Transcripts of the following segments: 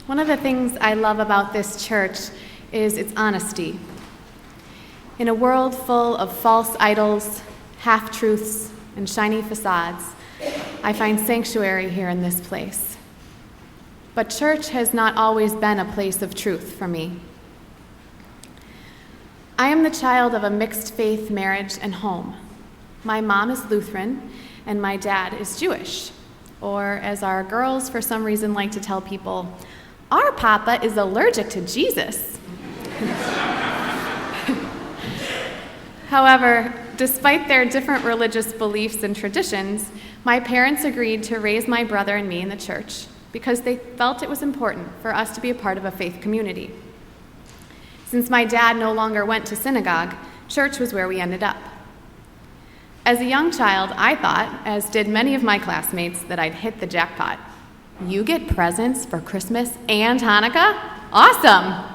One of the things I love about this church is its honesty. In a world full of false idols, half-truths, and shiny facades, I find sanctuary here in this place. But church has not always been a place of truth for me. I am the child of a mixed-faith marriage and home. My mom is Lutheran, and my dad is Jewish. Or, as our girls for some reason like to tell people, our papa is allergic to Jesus. However, despite their different religious beliefs and traditions, my parents agreed to raise my brother and me in the church because they felt it was important for us to be a part of a faith community. Since my dad no longer went to synagogue, church was where we ended up. As a young child, I thought, as did many of my classmates, that I'd hit the jackpot. You get presents for Christmas and Hanukkah? Awesome!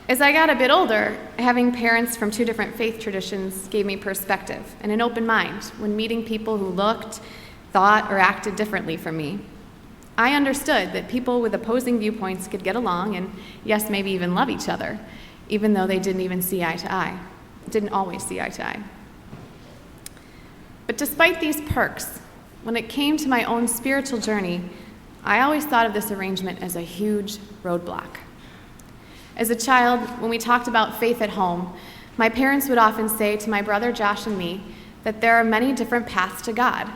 As I got a bit older, having parents from two different faith traditions gave me perspective and an open mind when meeting people who looked, thought, or acted differently from me. I understood that people with opposing viewpoints could get along and, yes, maybe even love each other, even though they didn't even see eye to eye. Didn't always see eye to eye. But despite these perks, when it came to my own spiritual journey, I always thought of this arrangement as a huge roadblock. As a child, when we talked about faith at home, my parents would often say to my brother Josh and me that there are many different paths to God.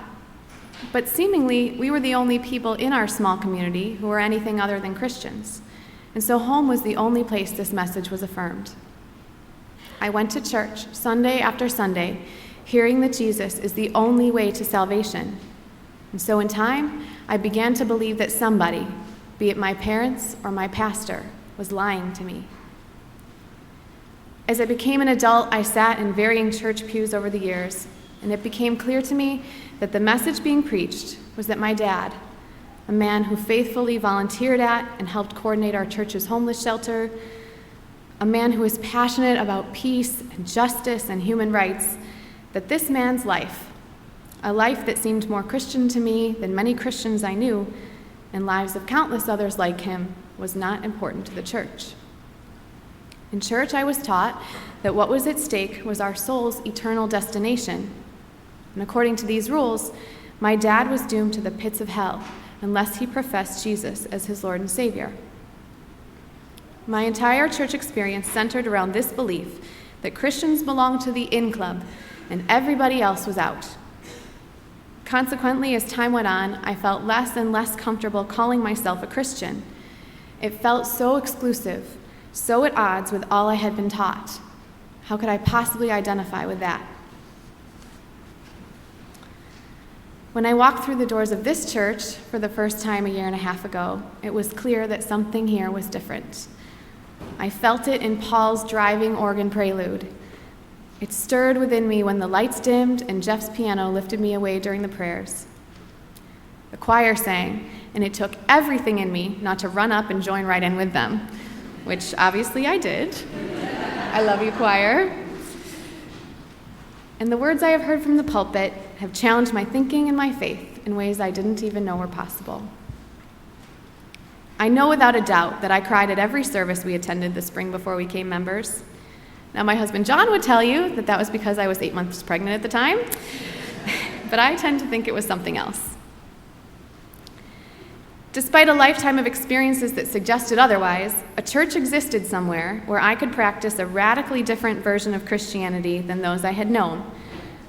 But seemingly, we were the only people in our small community who were anything other than Christians. And so home was the only place this message was affirmed. I went to church Sunday after Sunday, hearing that Jesus is the only way to salvation. And so in time, I began to believe that somebody, be it my parents or my pastor, was lying to me. As I became an adult, I sat in varying church pews over the years, and it became clear to me that the message being preached was that my dad, a man who faithfully volunteered at and helped coordinate our church's homeless shelter, a man who was passionate about peace and justice and human rights, that this man's life, a life that seemed more Christian to me than many Christians I knew, and lives of countless others like him, was not important to the church. In church, I was taught that what was at stake was our soul's eternal destination. And according to these rules, my dad was doomed to the pits of hell unless he professed Jesus as his Lord and Savior. My entire church experience centered around this belief that Christians belonged to the in club and everybody else was out. Consequently, as time went on, I felt less and less comfortable calling myself a Christian. It felt so exclusive, so at odds with all I had been taught. How could I possibly identify with that? When I walked through the doors of this church for the first time a year and a half ago, it was clear that something here was different. I felt it in Paul's driving organ prelude. It stirred within me when the lights dimmed and Jeff's piano lifted me away during the prayers. The choir sang, and it took everything in me not to run up and join right in with them, which obviously I did. I love you, choir. And the words I have heard from the pulpit have challenged my thinking and my faith in ways I didn't even know were possible. I know without a doubt that I cried at every service we attended this spring before we became members. Now, my husband John would tell you that that was because I was 8 months pregnant at the time, but I tend to think it was something else. Despite a lifetime of experiences that suggested otherwise, a church existed somewhere where I could practice a radically different version of Christianity than those I had known,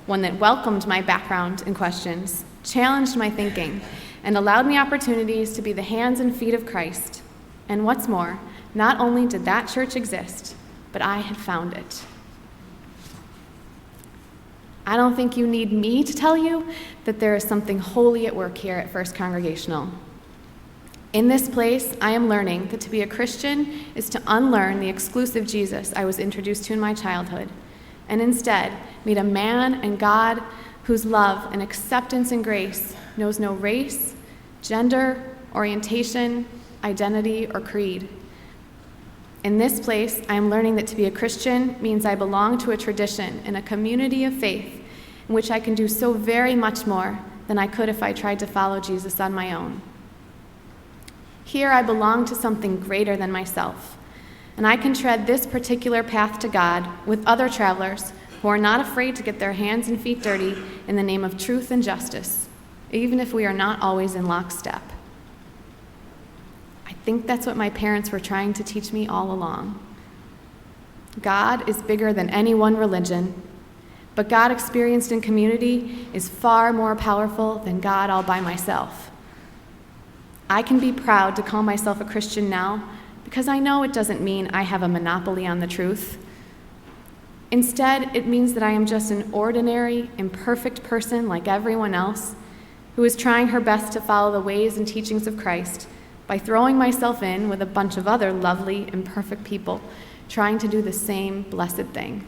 one that welcomed my background and questions, challenged my thinking, and allowed me opportunities to be the hands and feet of Christ. And what's more, not only did that church exist, but I had found it. I don't think you need me to tell you that there is something holy at work here at First Congregational. In this place, I am learning that to be a Christian is to unlearn the exclusive Jesus I was introduced to in my childhood, and instead meet a man and God whose love and acceptance and grace knows no race, gender, orientation, identity, or creed. In this place, I am learning that to be a Christian means I belong to a tradition and a community of faith in which I can do so very much more than I could if I tried to follow Jesus on my own. Here I belong to something greater than myself, and I can tread this particular path to God with other travelers who are not afraid to get their hands and feet dirty in the name of truth and justice, even if we are not always in lockstep. I think that's what my parents were trying to teach me all along. God is bigger than any one religion, but God experienced in community is far more powerful than God all by myself. I can be proud to call myself a Christian now because I know it doesn't mean I have a monopoly on the truth. Instead, it means that I am just an ordinary, imperfect person like everyone else who is trying her best to follow the ways and teachings of Christ by throwing myself in with a bunch of other lovely, imperfect people trying to do the same blessed thing.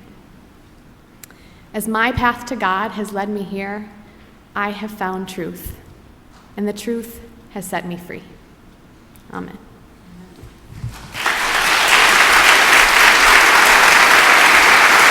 As my path to God has led me here, I have found truth, and the truth has set me free. Amen.